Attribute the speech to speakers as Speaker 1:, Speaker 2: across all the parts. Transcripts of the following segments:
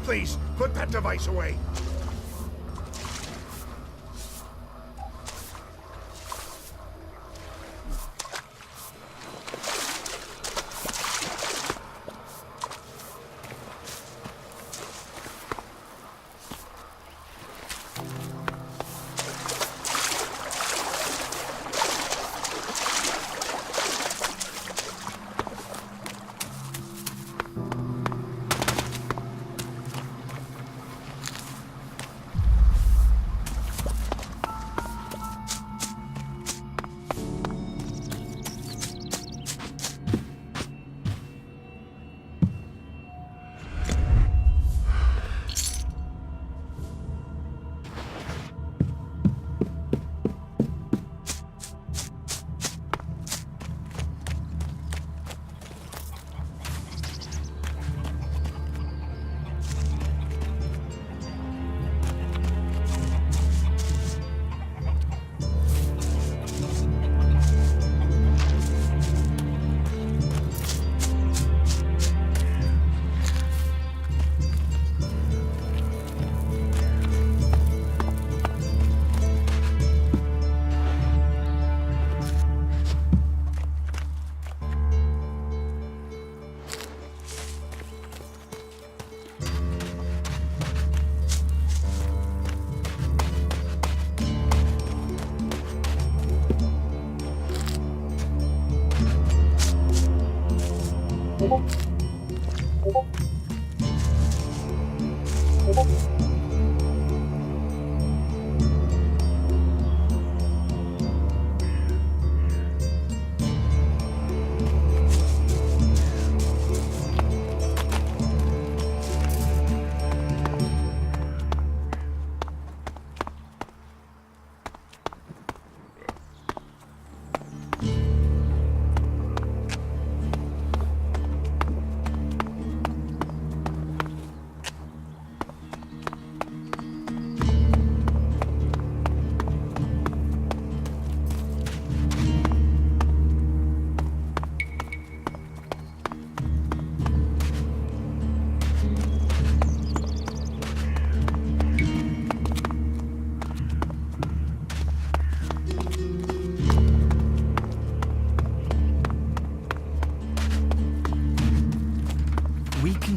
Speaker 1: Please, put that device away.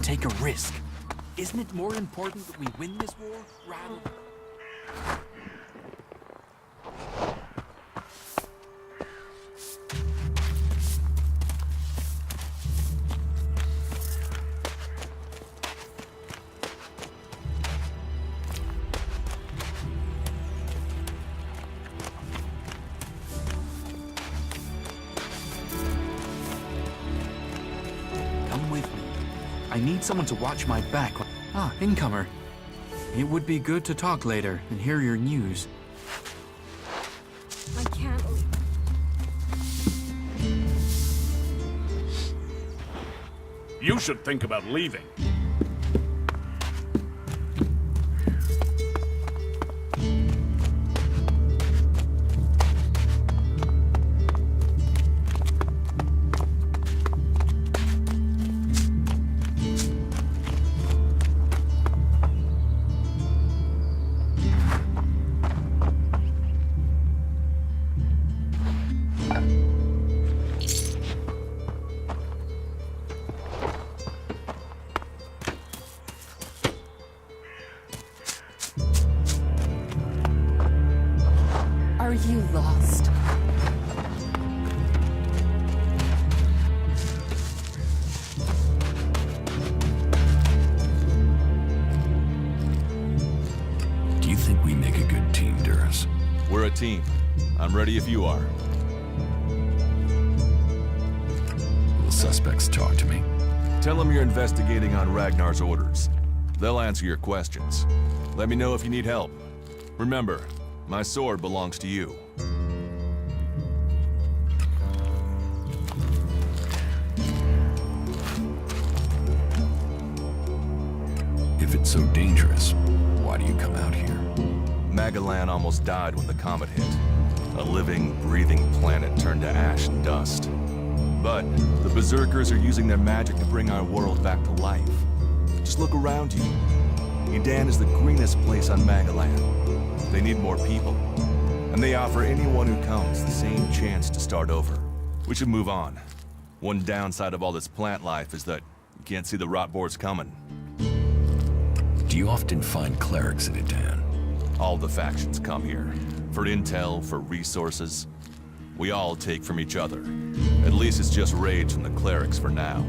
Speaker 2: Take a risk. Isn't it more important that we win this war rather than... Come with me. I need someone to watch my back. Ah, incomer. It would be good to talk later and hear your news.
Speaker 3: I can't leave.
Speaker 1: You should think about leaving.
Speaker 3: Are you lost?
Speaker 4: Do you think we make a good team, Duras?
Speaker 5: We're a team. I'm ready if you are.
Speaker 4: Will the suspects talk to me?
Speaker 5: Tell them you're investigating on Ragnar's orders. They'll answer your questions. Let me know if you need help. Remember, my sword belongs to you.
Speaker 4: If it's so dangerous, why do you come out here?
Speaker 5: Magalan almost died when the comet hit. A living, breathing planet turned to ash and dust. But the Berserkers are using their magic to bring our world back to life. Just look around you. Edan is the greenest place on Magaland. They need more people. And they offer anyone who comes the same chance to start over. We should move on. One downside of all this plant life is that you can't see the rot boards coming.
Speaker 4: Do you often find clerics at Edan?
Speaker 5: All the factions come here. For intel, for resources. We all take from each other. At least it's just rage from the clerics for now.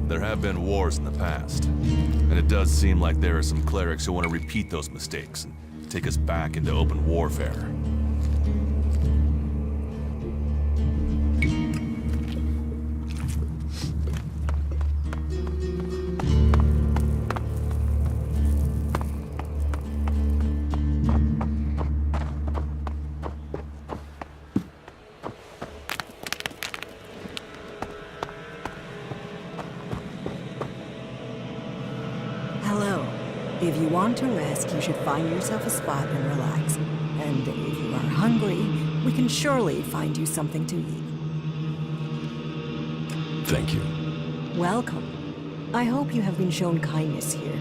Speaker 5: There have been wars in the past. And it does seem like there are some clerics who want to repeat those mistakes and take us back into open warfare.
Speaker 6: Hello. If you want to rest, you should find yourself a spot and relax. And if you are hungry, we can surely find you something to eat.
Speaker 4: Thank you.
Speaker 6: Welcome. I hope you have been shown kindness here.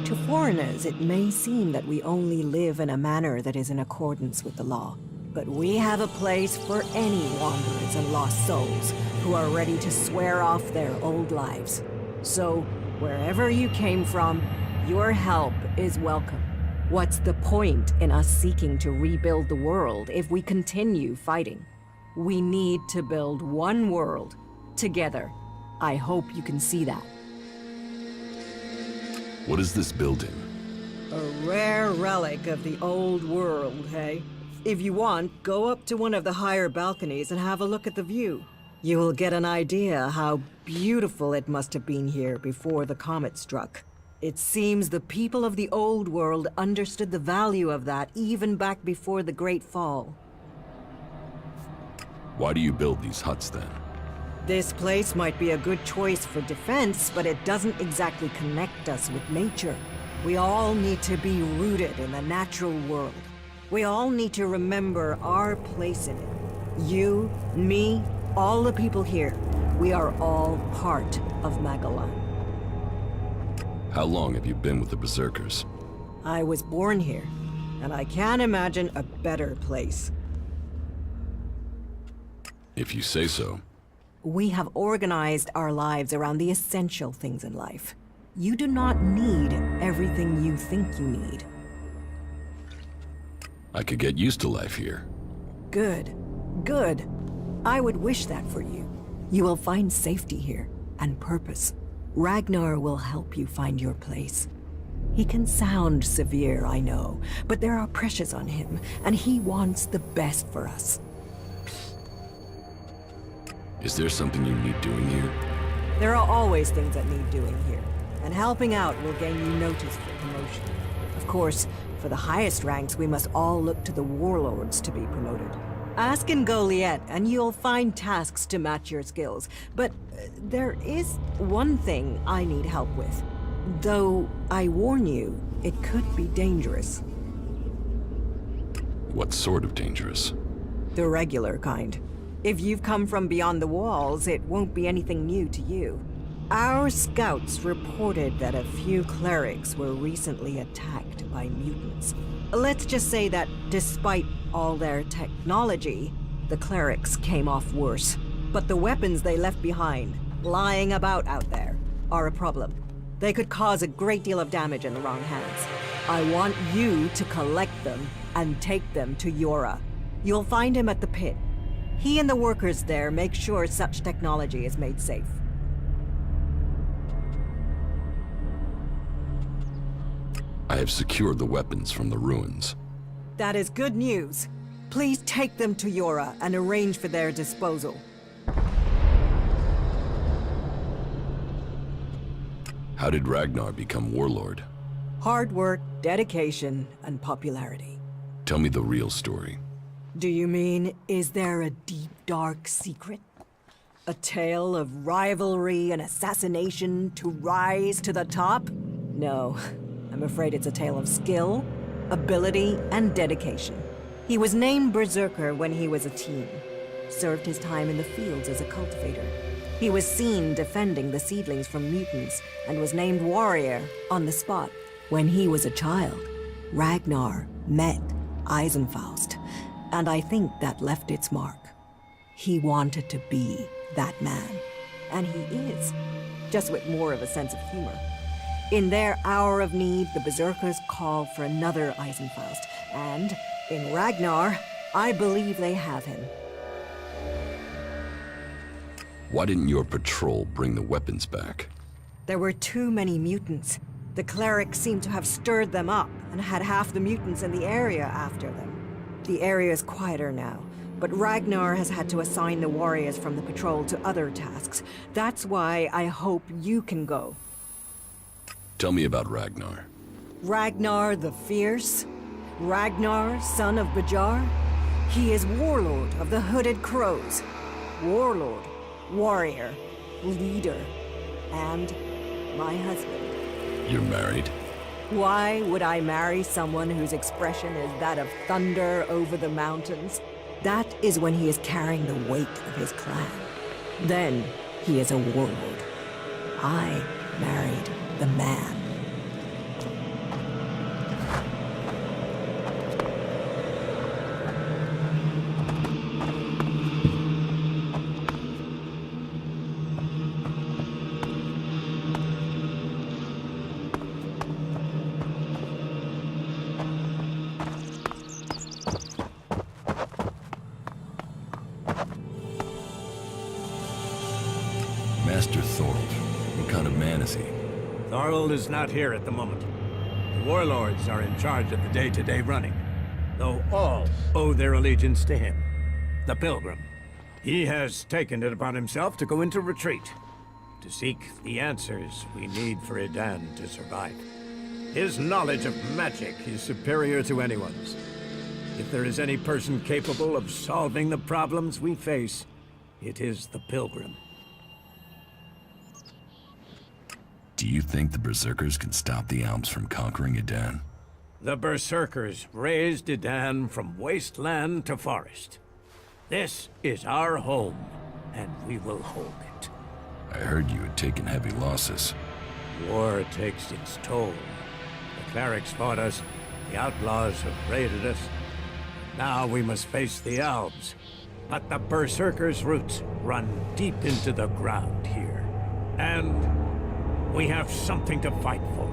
Speaker 6: To foreigners, it may seem that we only live in a manner that is in accordance with the law. But we have a place for any wanderers and lost souls who are ready to swear off their old lives. So, wherever you came from, your help is welcome. What's the point in us seeking to rebuild the world if we continue fighting? We need to build one world, together. I hope you can see that.
Speaker 4: What is this building?
Speaker 6: A rare relic of the old world, hey? If you want, go up to one of the higher balconies and have a look at the view. You will get an idea how beautiful it must have been here before the comet struck. It seems the people of the old world understood the value of that even back before the Great Fall.
Speaker 4: Why do you build these huts then?
Speaker 6: This place might be a good choice for defense, but it doesn't exactly connect us with nature. We all need to be rooted in the natural world. We all need to remember our place in it. You, me, all the people here. We are all part of Magalan.
Speaker 4: How long have you been with the Berserkers?
Speaker 6: I was born here, and I can't imagine a better place.
Speaker 4: If you say so.
Speaker 6: We have organized our lives around the essential things in life. You do not need everything you think you need.
Speaker 4: I could get used to life here.
Speaker 6: Good. Good. I would wish that for you. You will find safety here, and purpose. Ragnar will help you find your place. He can sound severe, I know, but there are pressures on him, and he wants the best for us.
Speaker 4: Is there something you need doing here?
Speaker 6: There are always things that need doing here, and helping out will gain you notice for promotion. Of course, for the highest ranks, we must all look to the warlords to be promoted. Ask in Goliath, and you'll find tasks to match your skills. But there is one thing I need help with. Though, I warn you, it could be dangerous.
Speaker 4: What sort of dangerous?
Speaker 6: The regular kind. If you've come from beyond the walls, it won't be anything new to you. Our scouts reported that a few clerics were recently attacked by mutants. Let's just say that despite all their technology, the clerics came off worse. But the weapons they left behind, lying about out there, are a problem. They could cause a great deal of damage in the wrong hands. I want you to collect them and take them to Yora. You'll find him at the pit. He and the workers there make sure such technology is made safe.
Speaker 4: I have secured the weapons from the ruins.
Speaker 6: That is good news. Please take them to Yora and arrange for their disposal.
Speaker 4: How did Ragnar become warlord?
Speaker 6: Hard work, dedication, and popularity.
Speaker 4: Tell me the real story.
Speaker 6: Do you mean, is there a deep, dark secret? A tale of rivalry and assassination to rise to the top? No, I'm afraid it's a tale of skill, ability, and dedication. He was named Berserker when he was a teen. served his time in the fields as a cultivator. He was seen defending the seedlings from mutants and was named warrior on the spot. When he was a child, Ragnar met Eisenfaust, and I think that left its mark. He wanted to be that man, and he is, just with more of a sense of humor. In their hour of need, the Berserkers call for another Eisenfaust, and in Ragnar, I believe they have him.
Speaker 4: Why didn't your patrol bring the weapons back?
Speaker 6: There were too many mutants. The clerics seem to have stirred them up and had half the mutants in the area after them. The area is quieter now, but Ragnar has had to assign the warriors from the patrol to other tasks. That's why I hope you can go.
Speaker 4: Tell me about Ragnar.
Speaker 6: Ragnar the Fierce? Ragnar, son of Bajar? He is warlord of the Hooded Crows. Warlord, warrior, leader, and my husband.
Speaker 4: You're married?
Speaker 6: Why would I marry someone whose expression is that of thunder over the mountains? That is when he is carrying the weight of his clan. Then he is a warlord. I married the man.
Speaker 4: Master Thorold. What kind of man is he?
Speaker 7: Thorold is not here at the moment. The warlords are in charge of the day-to-day running, though all owe their allegiance to him, the Pilgrim. He has taken it upon himself to go into retreat, to seek the answers we need for Edan to survive. His knowledge of magic is superior to anyone's. If there is any person capable of solving the problems we face, it is the Pilgrim.
Speaker 4: Do you think the Berserkers can stop the Alps from conquering Edan?
Speaker 7: The Berserkers raised Edan from wasteland to forest. This is our home, and we will hold it.
Speaker 4: I heard you had taken heavy losses.
Speaker 7: War takes its toll. The clerics fought us, the outlaws have raided us. Now we must face the Alps. But the Berserkers' roots run deep into the ground here. And we have something to fight for.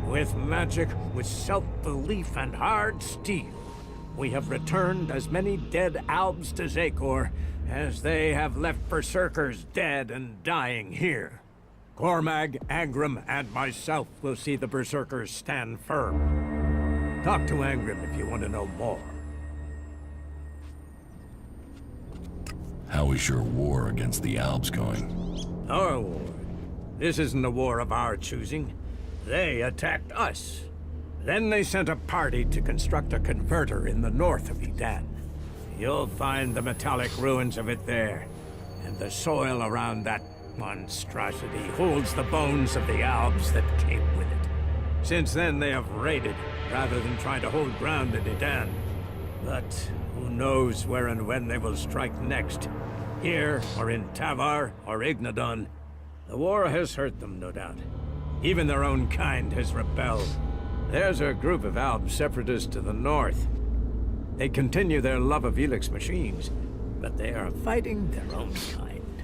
Speaker 7: With magic, with self-belief and hard steel, we have returned as many dead Albs to Zakor as they have left Berserkers dead and dying here. Cormag, Angrim, and myself will see the Berserkers stand firm. Talk to Angrim if you want to know more.
Speaker 4: How is your war against the Alps going?
Speaker 7: Our war. This isn't a war of our choosing. They attacked us. Then they sent a party to construct a converter in the north of Edan. You'll find the metallic ruins of it there, and the soil around that monstrosity holds the bones of the Alps that came with it. Since then, they have raided, rather than trying to hold ground in Edan. But who knows where and when they will strike next? Here, or in Tavar, or Ignadon. The war has hurt them, no doubt. Even their own kind has rebelled. There's a group of Alb separatists to the north. They continue their love of Elex machines, but they are fighting their own kind.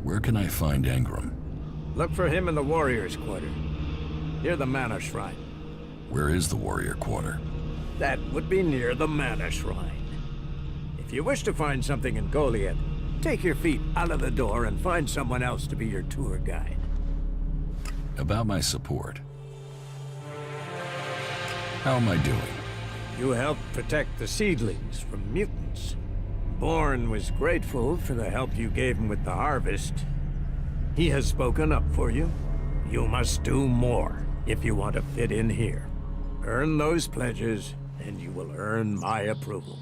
Speaker 4: Where can I find Angrim?
Speaker 7: Look for him in the Warriors' Quarter, near the Mana Shrine.
Speaker 4: Where is the warrior quarter?
Speaker 7: That would be near the Mana Shrine. If you wish to find something in Goliath, take your feet out of the door and find someone else to be your tour guide.
Speaker 4: About my support. How am I doing?
Speaker 7: You helped protect the seedlings from mutants. Born was grateful for the help you gave him with the harvest. He has spoken up for you. You must do more if you want to fit in here. Earn those pledges, and you will earn my approval.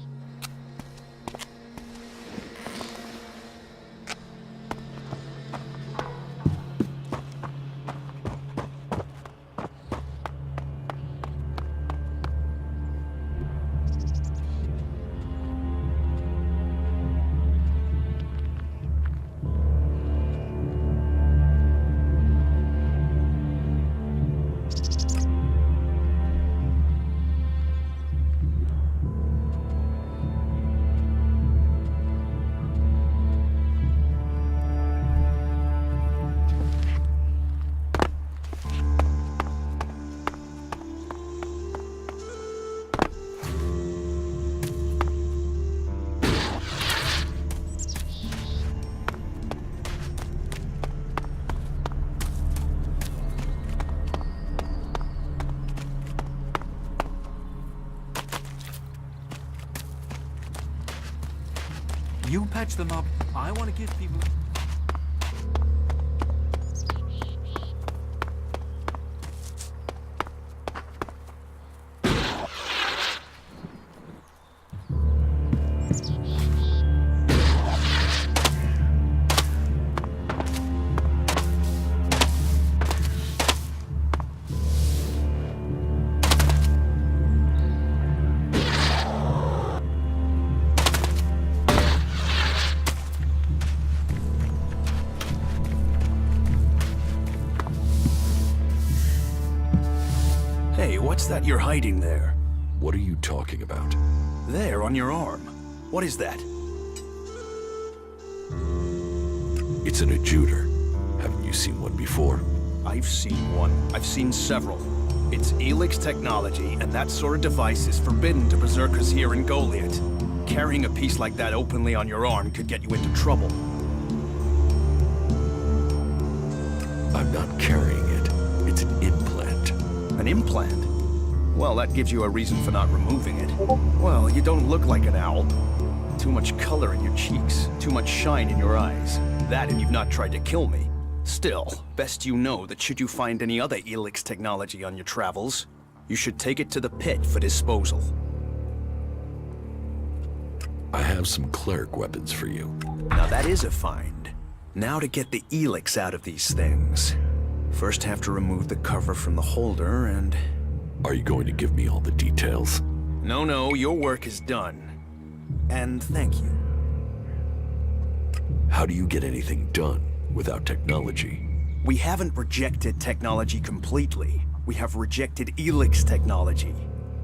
Speaker 2: You patch them up. I want to give people...
Speaker 8: Hey, what's that you're hiding there?
Speaker 4: What are you talking about?
Speaker 8: There, on your arm. What is that?
Speaker 4: It's an adjuter. Haven't you seen one before?
Speaker 8: I've seen one. I've seen several. It's Elex technology, and that sort of device is forbidden to berserkers here in Goliath. Carrying a piece like that openly on your arm could get you into trouble.
Speaker 4: I'm not carrying it. It's an implant.
Speaker 8: An implant? Well, that gives you a reason for not removing it. Well, you don't look like an owl. Too much color in your cheeks, too much shine in your eyes. That and you've not tried to kill me. Still, best you know that should you find any other Elex technology on your travels, you should take it to the pit for disposal.
Speaker 4: I have some cleric weapons for you.
Speaker 8: Now that is a find. Now to get the Elex out of these things. First have to remove the cover from the holder and...
Speaker 4: Are you going to give me all the details?
Speaker 8: No, your work is done. And thank you.
Speaker 4: How do you get anything done without technology?
Speaker 8: We haven't rejected technology completely. We have rejected Elex technology.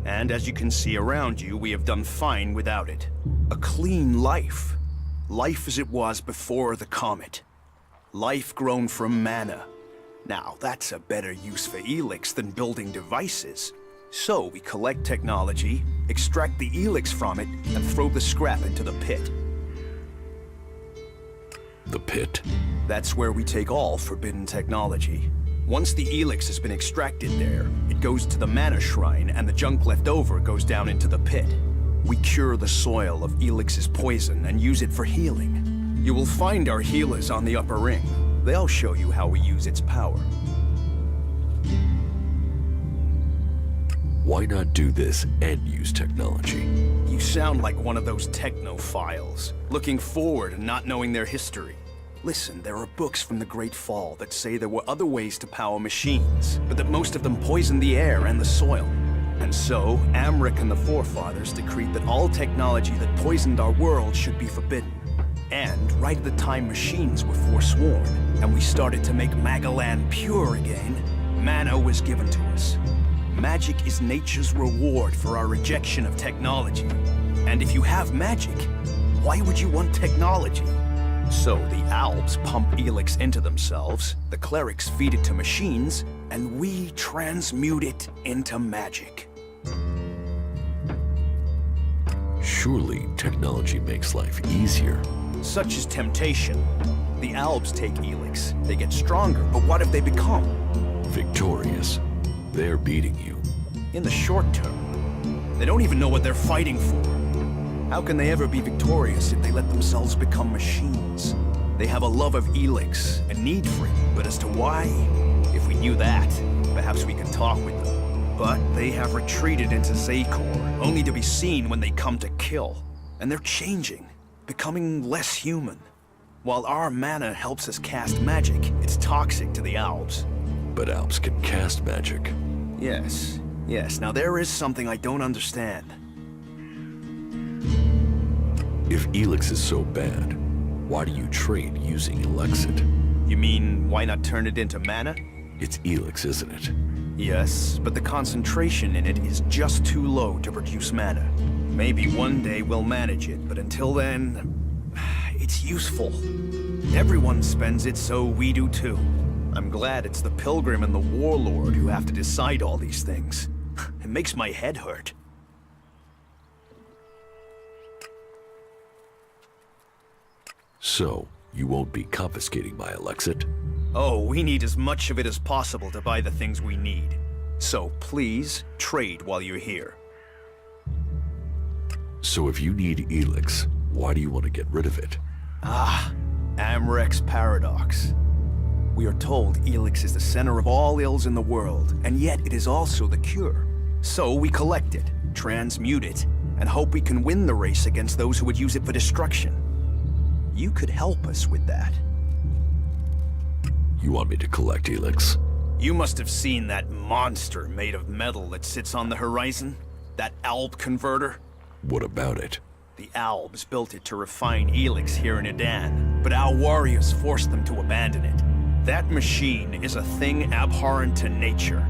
Speaker 8: And as you can see around you, we have done fine without it. A clean life. Life as it was before the comet. Life grown from mana. Now, that's a better use for Elex than building devices. So we collect technology, extract the Elex from it, and throw the scrap into the pit.
Speaker 4: The pit?
Speaker 8: That's where we take all forbidden technology. Once the Elex has been extracted there, it goes to the mana shrine, and the junk left over goes down into the pit. We cure the soil of Elix's poison and use it for healing. You will find our healers on the upper ring. They'll show you how we use its power.
Speaker 4: Why not do this and use technology?
Speaker 8: You sound like one of those technophiles, looking forward and not knowing their history. Listen, there are books from the Great Fall that say there were other ways to power machines, but that most of them poisoned the air and the soil. And so, Amric and the Forefathers decreed that all technology that poisoned our world should be forbidden. And right at the time machines were forsworn, and we started to make Magaland pure again, mana was given to us. Magic is nature's reward for our rejection of technology. And if you have magic, why would you want technology? So the Alps pump Elex into themselves, the clerics feed it to machines, and we transmute it into magic.
Speaker 4: Surely technology makes life easier.
Speaker 8: Such is temptation. The Alps take Elex. They get stronger, but what have they become?
Speaker 4: Victorious. They're beating you.
Speaker 8: In the short term. They don't even know what they're fighting for. How can they ever be victorious if they let themselves become machines? They have a love of Elex, a need for it, but as to why? If we knew that, perhaps we could talk with them. But they have retreated into Zakor, only to be seen when they come to kill. And they're changing. Becoming less human. While our mana helps us cast magic, it's toxic to the Alps.
Speaker 4: But Alps can cast magic.
Speaker 8: Yes. Now there is something I don't understand.
Speaker 4: If Elex is so bad, why do you trade using Elexit?
Speaker 8: You mean, why not turn it into mana?
Speaker 4: It's Elex, isn't it?
Speaker 8: Yes, but the concentration in it is just too low to produce mana. Maybe one day we'll manage it, but until then, it's useful. Everyone spends it, so we do too. I'm glad it's the Pilgrim and the Warlord who have to decide all these things. It makes my head hurt.
Speaker 4: So, you won't be confiscating my Elexit?
Speaker 8: Oh, we need as much of it as possible to buy the things we need. So please, trade while you're here.
Speaker 4: So if you need Elex, Why do you want to get rid of it?
Speaker 8: Amrex paradox. We are told Elex is the center of all ills in the world, and yet it is also the cure. So we collect it, transmute it, and hope we can win the race against those who would use it for destruction. You could help us with that.
Speaker 4: You want me to collect Elex?
Speaker 8: You must have seen that monster made of metal that sits on the horizon? That Alb converter?
Speaker 4: What about it?
Speaker 8: The Albs built it to refine Elex here in Edan, but our warriors forced them to abandon it. That machine is a thing abhorrent to nature.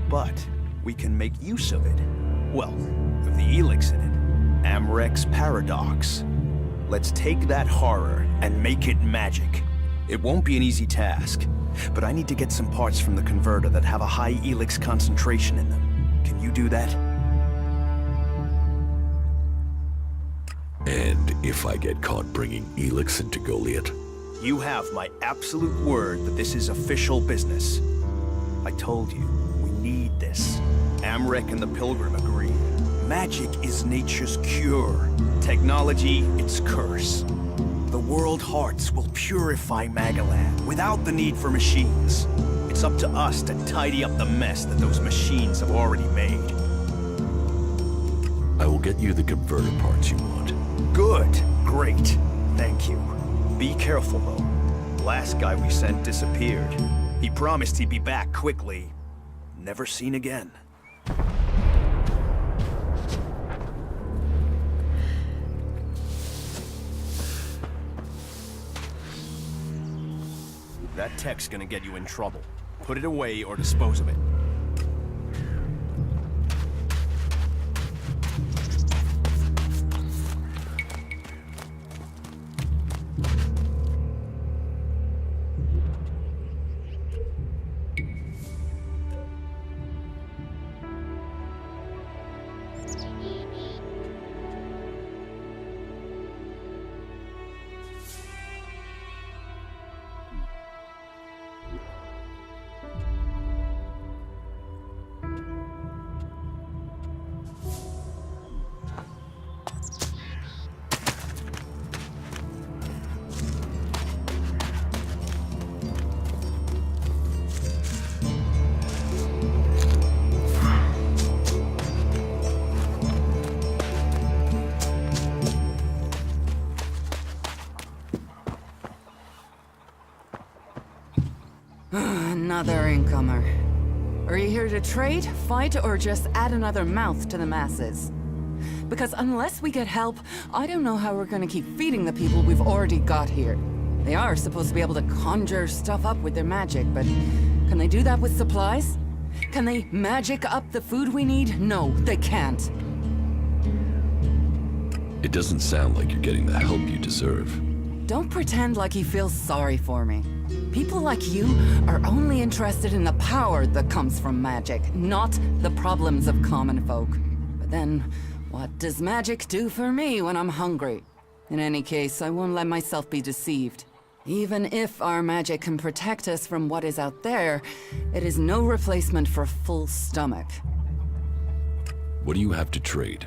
Speaker 8: But we can make use of it. Well, with the Elex in it. Amrex paradox. Let's take that horror and make it magic. It won't be an easy task, but I need to get some parts from the converter that have a high Elex concentration in them. Can you do that?
Speaker 4: And if I get caught bringing Elex into Goliath?
Speaker 8: You have my absolute word that this is official business. I told you, we need this. Amrek and the Pilgrim agree. Magic is nature's cure. Technology, its curse. The world hearts will purify Magaland without the need for machines. It's up to us to tidy up the mess that those machines have already made.
Speaker 4: I will get you the converter parts you want.
Speaker 8: Good. Great. Thank you. Be careful, though. Last guy we sent disappeared. He promised he'd be back quickly. Never seen again. That tech's gonna get you in trouble. Put it away or dispose of it.
Speaker 3: Another incomer. Are you here to trade, fight, or just add another mouth to the masses? Because unless we get help, I don't know how we're gonna keep feeding the people we've already got here. They are supposed to be able to conjure stuff up with their magic, but can they do that with supplies? Can they magic up the food we need? No, they can't.
Speaker 4: It doesn't sound like you're getting the help you deserve.
Speaker 3: Don't pretend like he feels sorry for me. People like you are only interested in the power that comes from magic, not the problems of common folk. But then, what does magic do for me when I'm hungry? In any case, I won't let myself be deceived. Even if our magic can protect us from what is out there, it is no replacement for a full stomach.
Speaker 4: What do you have to trade?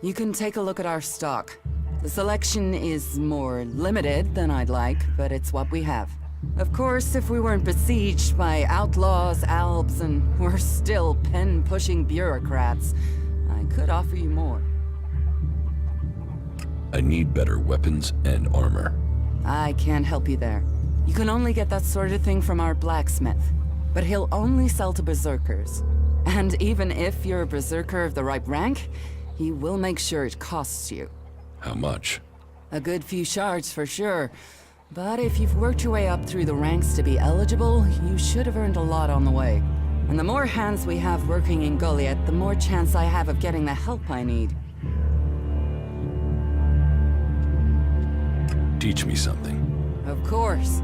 Speaker 3: You can take a look at our stock. The selection is more limited than I'd like, but it's what we have. Of course, if we weren't besieged by outlaws, albs, and we're still pen-pushing bureaucrats, I could offer you more.
Speaker 4: I need better weapons and armor.
Speaker 3: I can't help you there. You can only get that sort of thing from our blacksmith. But he'll only sell to berserkers. And even if you're a berserker of the right rank, he will make sure it costs you.
Speaker 4: How much?
Speaker 3: A good few shards for sure. But if you've worked your way up through the ranks to be eligible, you should have earned a lot on the way. And the more hands we have working in Goliath, the more chance I have of getting the help I need.
Speaker 4: Teach me something.
Speaker 3: Of course.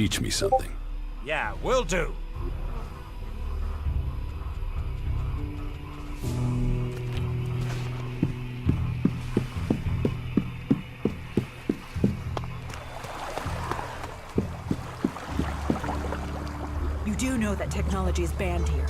Speaker 4: teach me something.
Speaker 7: Yeah, will do.
Speaker 9: You do know that technology is banned here.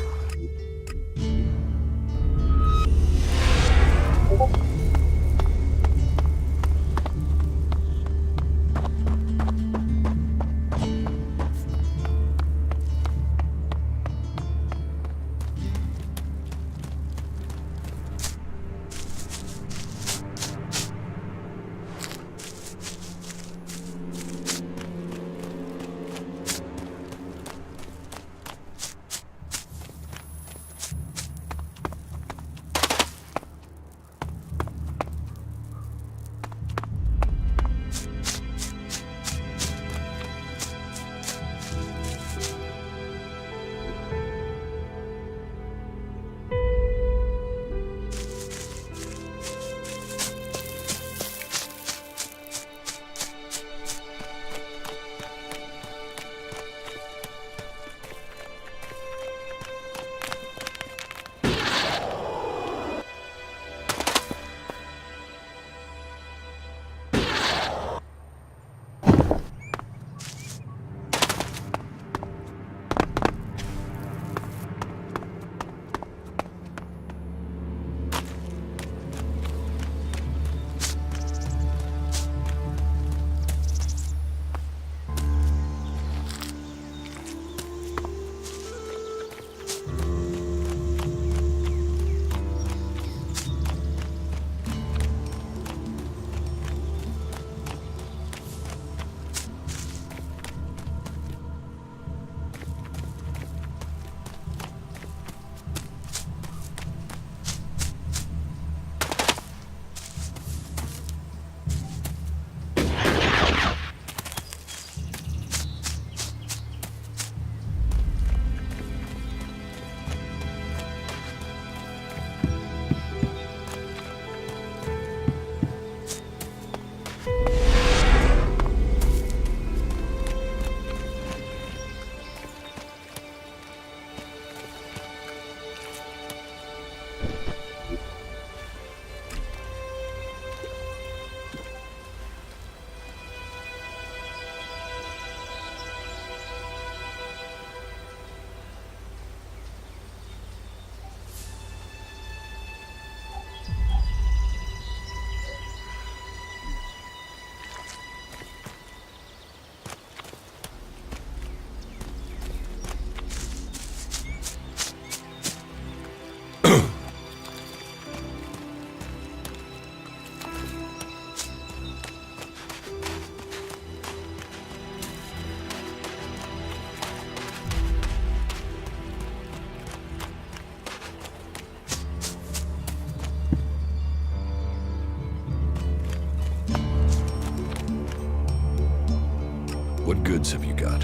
Speaker 4: What goods have you got?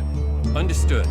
Speaker 2: Understood.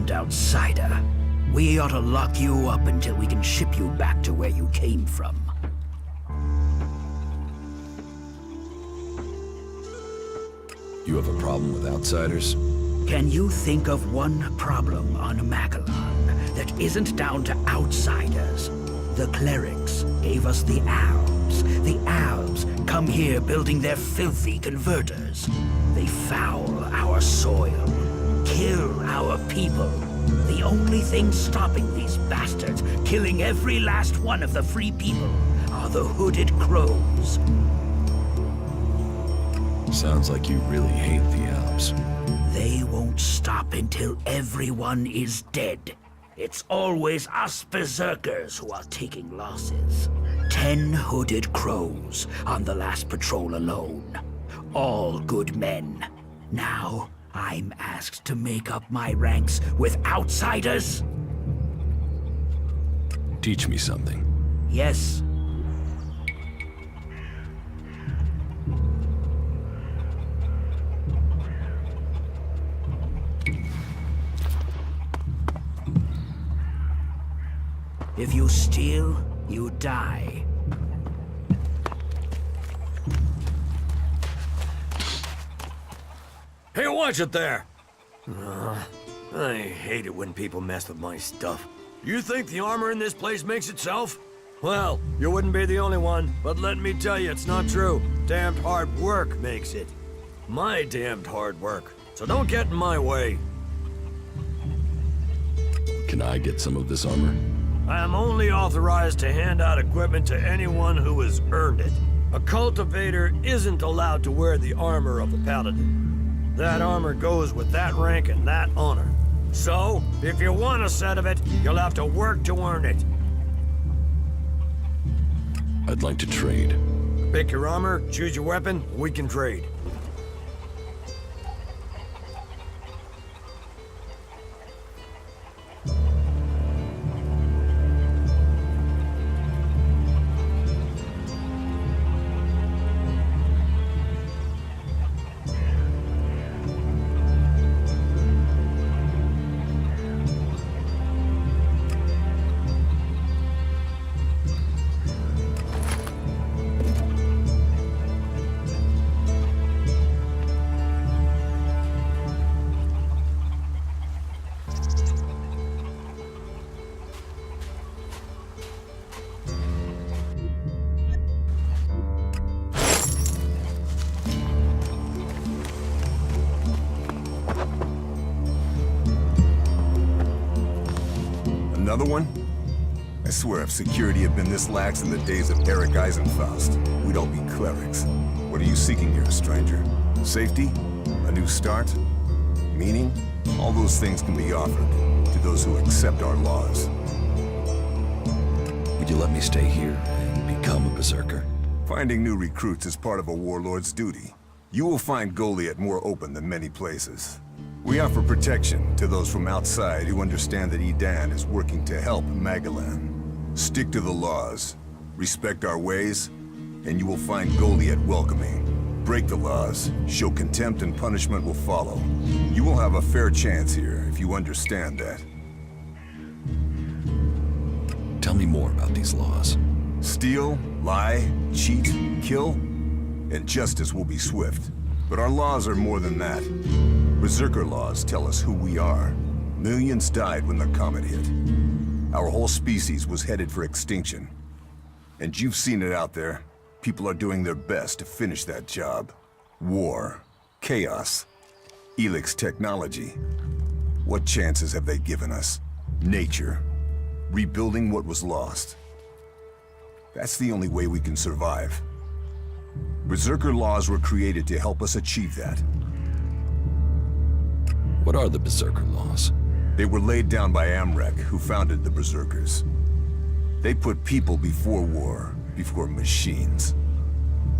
Speaker 10: damned outsider. We ought to lock you up until we can ship you back to where you came from.
Speaker 4: You have a problem with outsiders?
Speaker 10: Can you think of one problem on Magellan that isn't down to outsiders? The clerics gave us the Alps. The Alps come here building their filthy converters. They foul our soil, kill our people. The only thing stopping these bastards killing every last one of the free people are the hooded crows.
Speaker 4: Sounds like you really hate the Alps.
Speaker 10: They won't stop until everyone is dead. It's always us berserkers who are taking losses. 10 hooded crows on the last patrol alone. All good men. Now, I'm asked to make up my ranks with outsiders?
Speaker 4: Teach me something.
Speaker 10: Yes. If you steal, you die.
Speaker 11: Hey, watch it there! I hate it when people mess with my stuff. You think the armor in this place makes itself? Well, you wouldn't be the only one, but let me tell you, it's not true. Damned hard work makes it. My damned hard work. So don't get in my way.
Speaker 4: Can I get some of this armor?
Speaker 11: I am only authorized to hand out equipment to anyone who has earned it. A cultivator isn't allowed to wear the armor of the paladin. That armor goes with that rank and that honor. So, if you want a set of it, you'll have to work to earn it.
Speaker 4: I'd like to trade.
Speaker 11: Pick your armor, choose your weapon, we can trade.
Speaker 1: Another one? I swear if security had been this lax in the days of Eric Eisenfaust, we'd all be clerics. What are you seeking here, stranger? Safety? A new start? Meaning? All those things can be offered to those who accept our laws.
Speaker 4: Would you let me stay here and become a berserker?
Speaker 1: Finding new recruits is part of a warlord's duty. You will find Goliath more open than many places. We offer protection to those from outside who understand that Edan is working to help Magellan. Stick to the laws, respect our ways, and you will find Goliath welcoming. Break the laws, show contempt, and punishment will follow. You will have a fair chance here if you understand that.
Speaker 4: Tell me more about these laws.
Speaker 1: Steal, lie, cheat, kill, and justice will be swift. But our laws are more than that. Berserker laws tell us who we are. Millions died when the comet hit. Our whole species was headed for extinction. And you've seen it out there. People are doing their best to finish that job. War, chaos, Elex technology. What chances have they given us? Nature. Rebuilding what was lost. That's the only way we can survive. Berserker laws were created to help us achieve that.
Speaker 4: What are the Berserker laws?
Speaker 1: They were laid down by Amrek, who founded the Berserkers. They put people before war, before machines.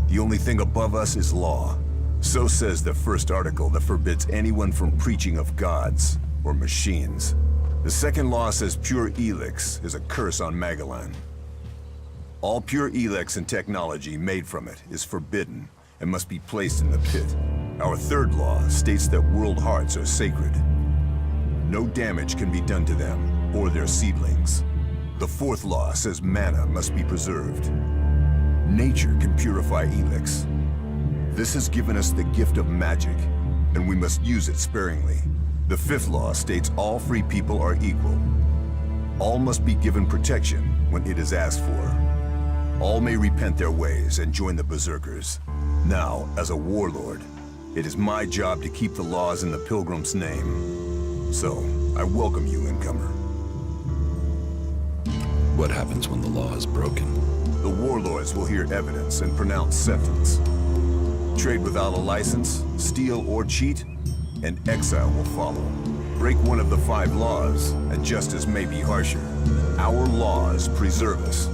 Speaker 1: The only thing above us is law. So says the first article that forbids anyone from preaching of gods or machines. The second law says pure Elex is a curse on Magellan. All pure Elex and technology made from it is forbidden and must be placed in the pit. Our third law states that world hearts are sacred. no damage can be done to them or their seedlings. The fourth law says mana must be preserved. Nature can purify Elex. This has given us the gift of magic, and we must use it sparingly. The fifth law states all free people are equal. All must be given protection when it is asked for. All may repent their ways and join the Berserkers. Now, as a warlord, it is my job to keep the laws in the Pilgrim's name. So, I welcome you, incomer.
Speaker 4: What happens when the law is broken?
Speaker 1: The warlords will hear evidence and pronounce sentence. Trade without a license, steal or cheat, and exile will follow. Break one of the 5 laws, and justice may be harsher. Our laws preserve us,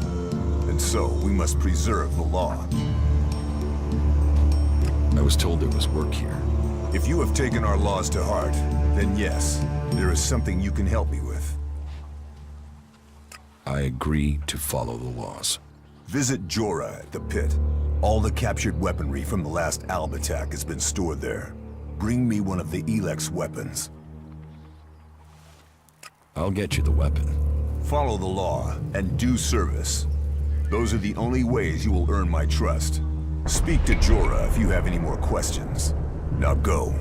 Speaker 1: and so we must preserve the law.
Speaker 4: I was told there was work here.
Speaker 1: If you have taken our laws to heart, then yes, there is something you can help me with.
Speaker 4: I agree to follow the laws.
Speaker 1: Visit Jorah at the pit. All the captured weaponry from the last Alb attack has been stored there. Bring me one of the Elex weapons.
Speaker 4: I'll get you the weapon.
Speaker 1: Follow the law and do service. Those are the only ways you will earn my trust. Speak to Jorah if you have any more questions. Now go.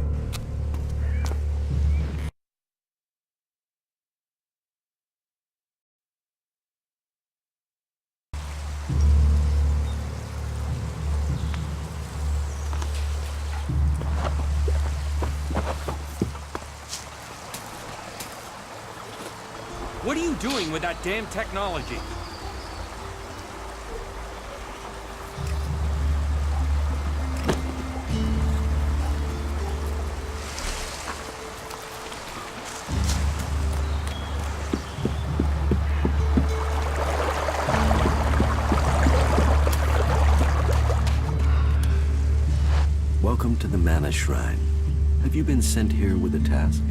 Speaker 2: What are you doing with that damn technology?
Speaker 12: Welcome to the Mana Shrine. Have you been sent here with a task?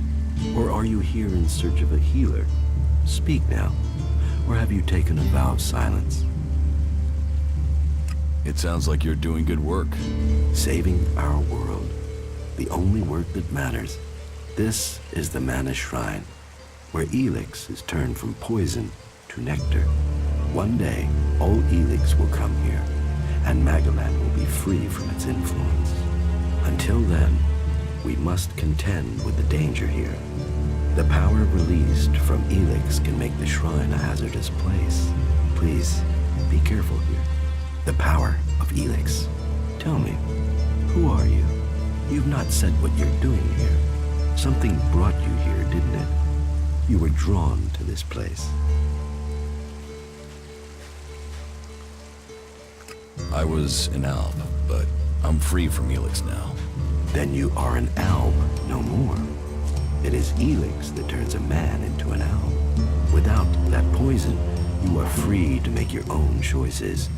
Speaker 12: Or are you here in search of a healer? Speak now. Or have you taken a vow of silence?
Speaker 4: It sounds like you're doing good work.
Speaker 12: Saving our world. The only work that matters. This is the Mana Shrine, where Elex is turned from poison to nectar. One day, all Elex will come here, and Magalan will be free from its influence. Until then, we must contend with the danger here. The power released from Elex can make the shrine a hazardous place. Please, be careful here. The power of Elex. Tell me, who are you? You've not said what you're doing here. Something brought you here, didn't it? You were drawn to this place.
Speaker 4: I was an Alb, but I'm free from Elex now.
Speaker 12: Then you are an Alb no more. It is Elex that turns a man into an Alb. Without that poison, you are free to make your own choices.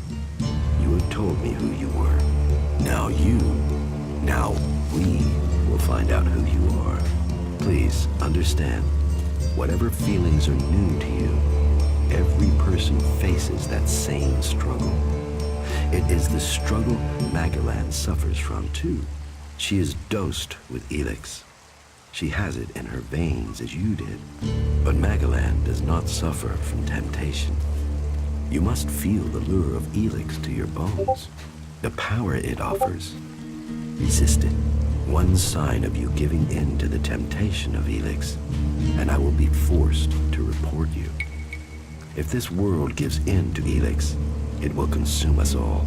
Speaker 12: You have told me who you were. Now we will find out who you are. Please understand, whatever feelings are new to you, every person faces that same struggle. It is the struggle Magalan suffers from too. She is dosed with Elex. She has it in her veins as you did. But Magalan does not suffer from temptation. You must feel the lure of Elex to your bones. The power it offers. Resist it. One sign of you giving in to the temptation of Elex, and I will be forced to report you. If this world gives in to Elex, it will consume us all.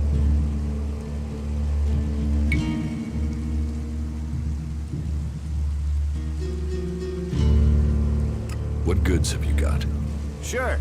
Speaker 4: What goods have you got?
Speaker 2: Sure.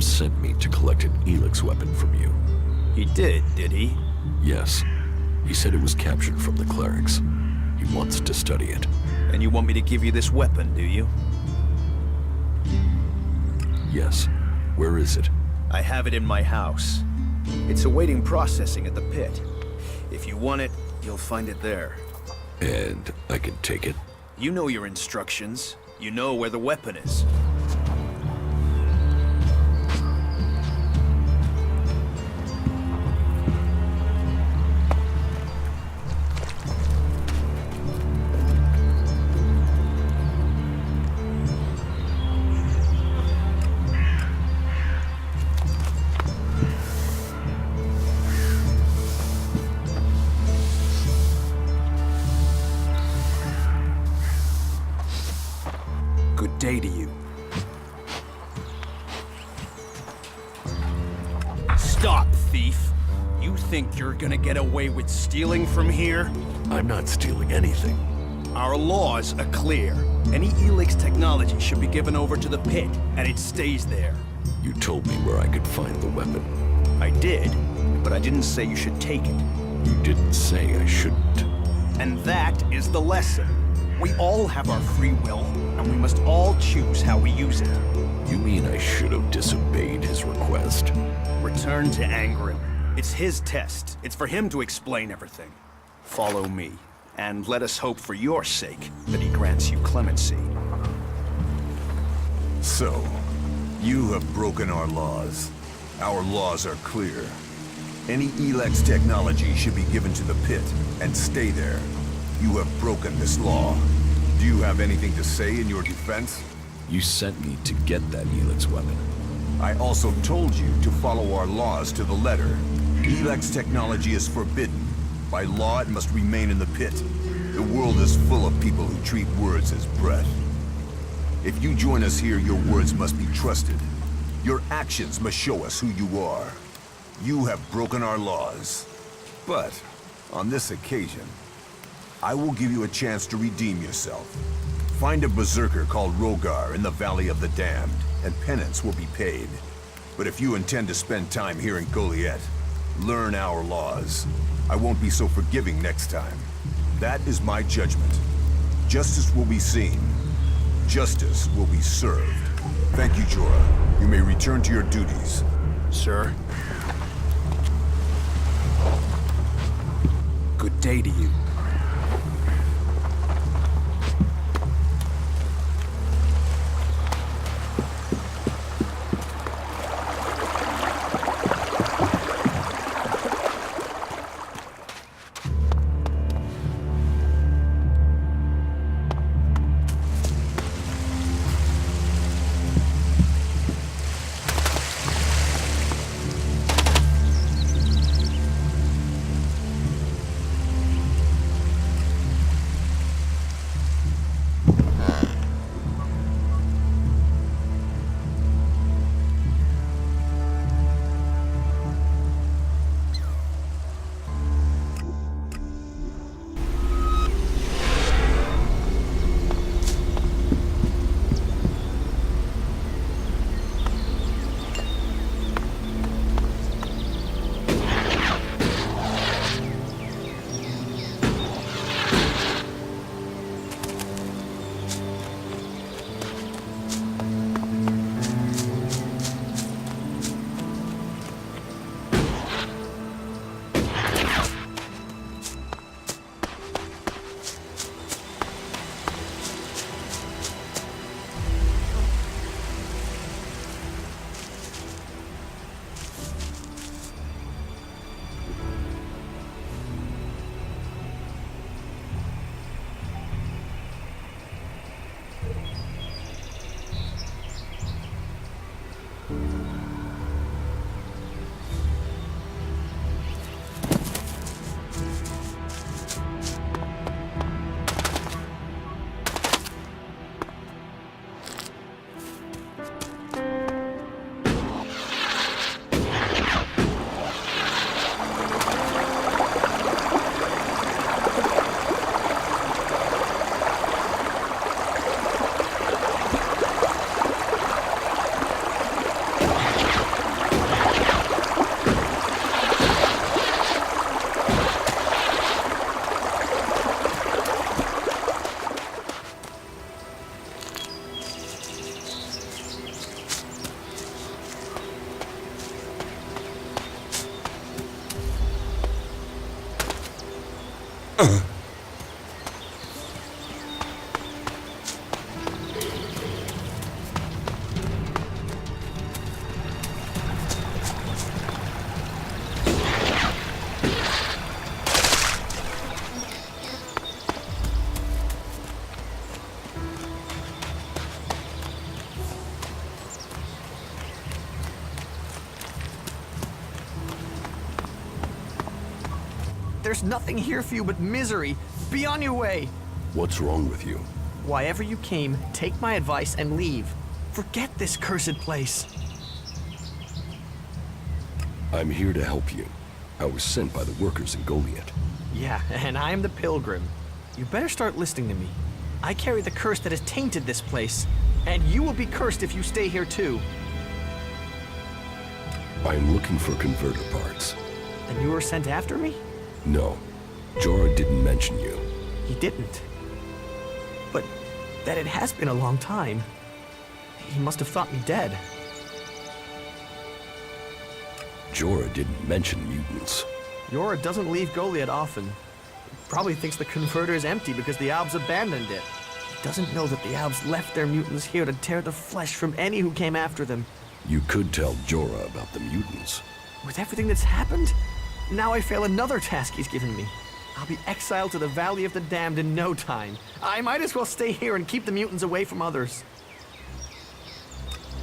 Speaker 4: Sent me to collect an Elex weapon from you.
Speaker 8: He did he?
Speaker 4: Yes. He said it was captured from the clerics. He wants to study it.
Speaker 8: And you want me to give you this weapon, do you?
Speaker 4: Yes. Where is it?
Speaker 8: I have it in my house. It's awaiting processing at the pit. If you want it, you'll find it there.
Speaker 4: And I can take it?
Speaker 8: You know your instructions. You know where the weapon is. Good day to you. Stop, thief! You think you're gonna get away with stealing from here?
Speaker 4: I'm not stealing anything.
Speaker 8: Our laws are clear. Any Elex technology should be given over to the pit, and it stays there.
Speaker 4: You told me where I could find the weapon.
Speaker 8: I did, but I didn't say you should take it.
Speaker 4: You didn't say I shouldn't.
Speaker 8: And that is the lesson. We all have our free will, and we must all choose how we use it.
Speaker 4: You mean I should have disobeyed his request?
Speaker 8: Return to Angrim. It's his test. It's for him to explain everything. Follow me, and let us hope for your sake that he grants you clemency.
Speaker 1: So, you have broken our laws. Our laws are clear. Any Elex technology should be given to the pit and stay there. You have broken this law. Do you have anything to say in your defense?
Speaker 4: You sent me to get that Elex weapon.
Speaker 1: I also told you to follow our laws to the letter. Elex technology is forbidden. By law, it must remain in the pit. The world is full of people who treat words as breath. If you join us here, your words must be trusted. Your actions must show us who you are. You have broken our laws. But, on this occasion, I will give you a chance to redeem yourself. Find a berserker called Rogar in the Valley of the Damned, and penance will be paid. But if you intend to spend time here in Goliath, learn our laws. I won't be so forgiving next time. That is my judgment. Justice will be seen. Justice will be served. Thank you, Jorah. You may return to your duties.
Speaker 8: Sir? Good day to you.
Speaker 13: There's nothing here for you but misery. Be on your way.
Speaker 4: What's wrong with you?
Speaker 13: Why ever you came, take my advice and leave. Forget this cursed place.
Speaker 4: I'm here to help you. I was sent by the workers in Goliath.
Speaker 13: Yeah, and I'm the pilgrim. You better start listening to me. I carry the curse that has tainted this place, and you will be cursed if you stay here too.
Speaker 4: I am looking for converter parts.
Speaker 13: And you were sent after me?
Speaker 4: No, Jorah didn't mention you.
Speaker 13: He didn't. But that it has been a long time. He must have thought me dead.
Speaker 4: Jorah didn't mention mutants.
Speaker 13: Jorah doesn't leave Goliath often. He probably thinks the converter is empty because the Albs abandoned it. He doesn't know that the Albs left their mutants here to tear the flesh from any who came after them.
Speaker 4: You could tell Jorah about the mutants.
Speaker 13: With everything that's happened, now I fail another task he's given me. I'll be exiled to the Valley of the Damned in no time. I might as well stay here and keep the mutants away from others.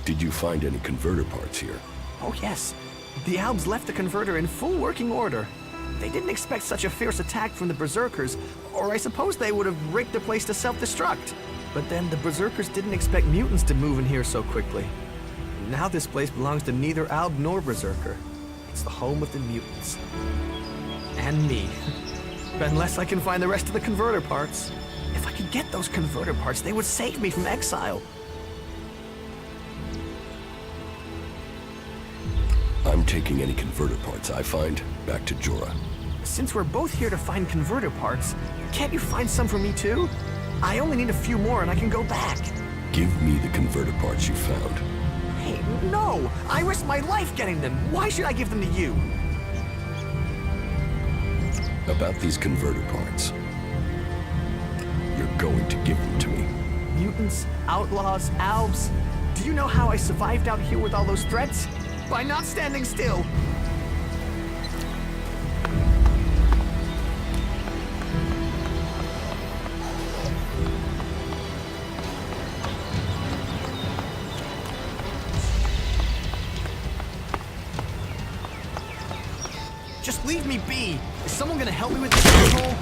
Speaker 4: Did you find any converter parts here?
Speaker 13: Oh yes. The Albs left the converter in full working order. They didn't expect such a fierce attack from the Berserkers, or I suppose they would have rigged the place to self-destruct. But then the Berserkers didn't expect mutants to move in here so quickly. Now this place belongs to neither Alb nor Berserker. It's the home of the mutants. And me. Unless I can find the rest of the converter parts. If I could get those converter parts, they would save me from exile.
Speaker 4: I'm taking any converter parts I find back to Jorah.
Speaker 13: Since we're both here to find converter parts, can't you find some for me too? I only need a few more and I can go back.
Speaker 4: Give me the converter parts you found.
Speaker 13: Hey, no! I risked my life getting them. Why should I give them to you?
Speaker 4: About these converter parts. You're going to give them to me.
Speaker 13: Mutants, outlaws, Albs. Do you know how I survived out here with all those threats? By not standing still. Just leave me be! Is someone gonna help me with this asshole?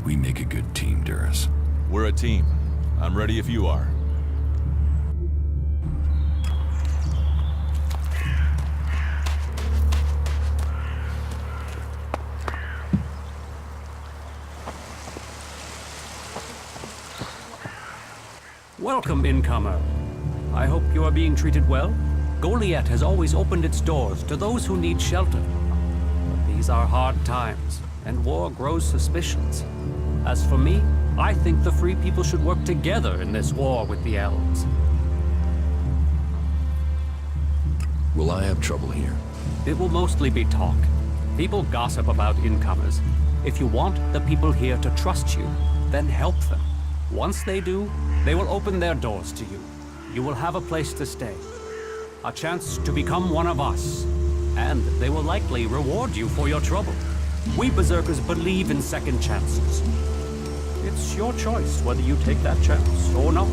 Speaker 4: We make a good team, Duras.
Speaker 5: We're a team. I'm ready if you are.
Speaker 14: Welcome, incomer. I hope you are being treated well. Goliath has always opened its doors to those who need shelter. But these are hard times, and war grows suspicions. As for me, I think the free people should work together in this war with the elves.
Speaker 4: Will I have trouble here?
Speaker 14: It will mostly be talk. People gossip about incomers. If you want the people here to trust you, then help them. Once they do, they will open their doors to you. You will have a place to stay. A chance to become one of us. And they will likely reward you for your trouble. We Berserkers believe in second chances. It's your choice whether you take that chance or not.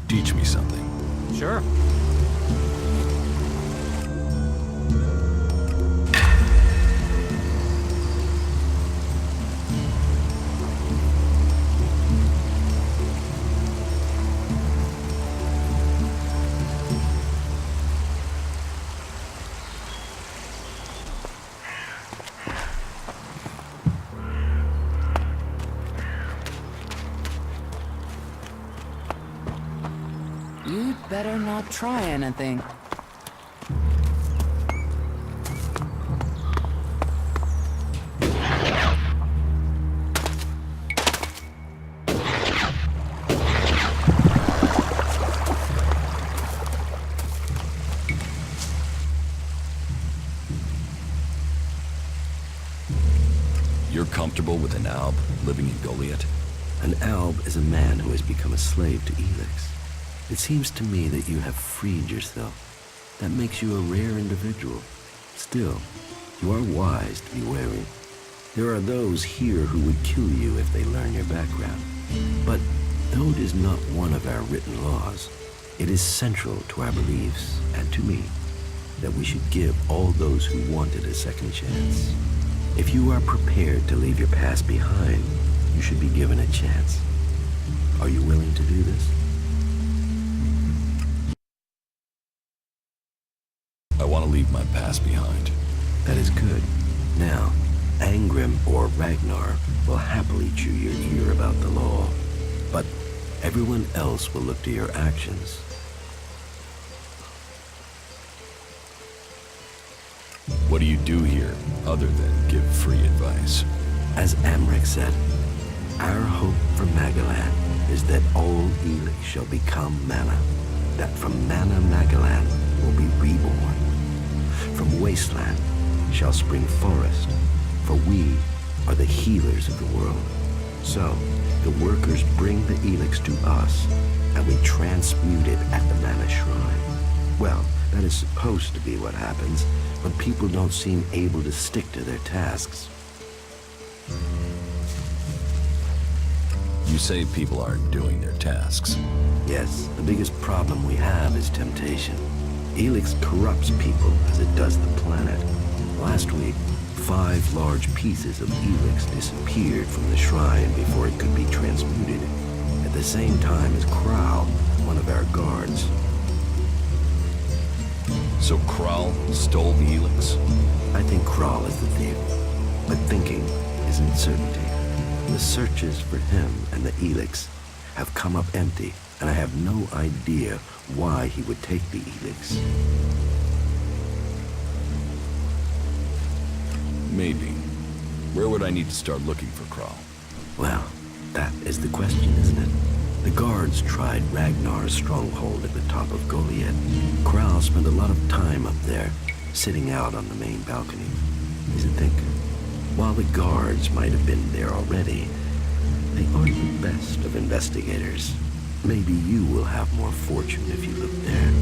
Speaker 4: Teach me something.
Speaker 14: Sure.
Speaker 3: You'd better not try anything.
Speaker 4: You're comfortable with an alb living in Goliath?
Speaker 12: An alb is a man who has become a slave to Elex. It seems to me that you have freed yourself. That makes you a rare individual. Still, you are wise to be wary. There are those here who would kill you if they learn your background. But though it is not one of our written laws, it is central to our beliefs and to me that we should give all those who want it a second chance. If you are prepared to leave your past behind, you should be given a chance. Are you willing to do this?
Speaker 4: I want to leave my past behind.
Speaker 12: That is good. Now, Angrim or Ragnar will happily chew your ear about the law, but everyone else will look to your actions.
Speaker 4: What do you do here, other than give free advice?
Speaker 12: As Amric said, our hope for Magalan is that all Elex shall become mana, that from mana Magalan will be reborn. From wasteland shall spring forest, for we are the healers of the world. So, the workers bring the Elex to us, and we transmute it at the mana shrine. Well, that is supposed to be what happens, but people don't seem able to stick to their tasks.
Speaker 4: You say people aren't doing their tasks.
Speaker 12: Yes, the biggest problem we have is temptation. Elex corrupts people as it does the planet. Last week, 5 large pieces of Elex disappeared from the shrine before it could be transmuted, at the same time as Kral, one of our guards.
Speaker 4: So Kral stole the Elex?
Speaker 12: I think Kral is the thief, but thinking isn't certainty. The searches for him and the Elex have come up empty, and I have no idea why he would take the Elex.
Speaker 4: Maybe. Where would I need to start looking for Kral?
Speaker 12: Well, that is the question, isn't it? The guards tried Ragnar's stronghold at the top of Goliath. Kral spent a lot of time up there, sitting out on the main balcony. He's a thinker. While the guards might have been there already, they aren't the best of investigators. Maybe you will have more fortune if you look there.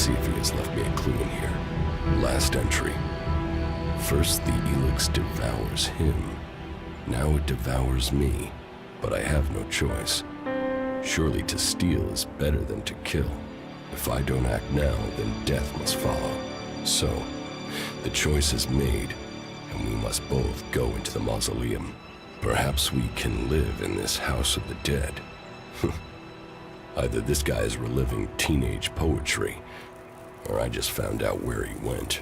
Speaker 4: see if he has left me a clue in here. Last entry. First the Elex devours him. Now it devours me. But I have no choice. Surely to steal is better than to kill. If I don't act now, then death must follow. So, the choice is made, and we must both go into the mausoleum. Perhaps we can live in this house of the dead. Either this guy is reliving teenage poetry, or I just found out where he went.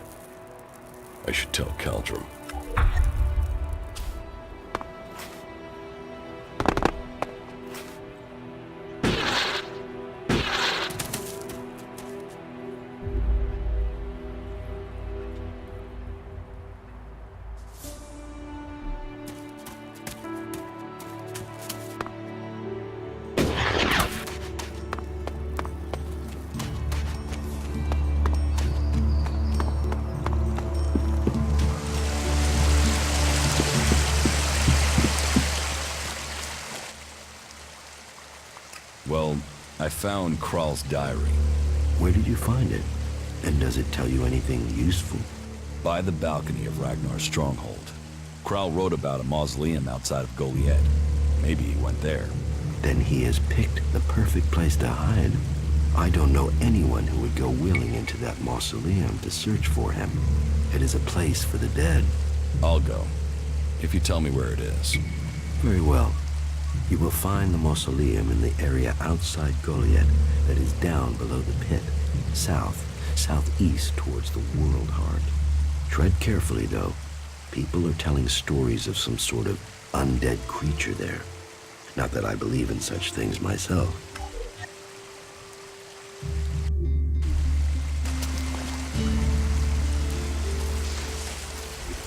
Speaker 4: I should tell Caldrum. Well, I found Kral's diary.
Speaker 12: Where did you find it? And does it tell you anything useful?
Speaker 4: By the balcony of Ragnar's stronghold. Kral wrote about a mausoleum outside of Goliad. Maybe he went there.
Speaker 12: Then he has picked the perfect place to hide. I don't know anyone who would go willing into that mausoleum to search for him. It is a place for the dead.
Speaker 4: I'll go, if you tell me where it is.
Speaker 12: Very well. You will find the mausoleum in the area outside Goliad that is down below the pit, southeast towards the World Heart. Tread carefully, though. People are telling stories of some sort of undead creature there. Not that I believe in such things myself.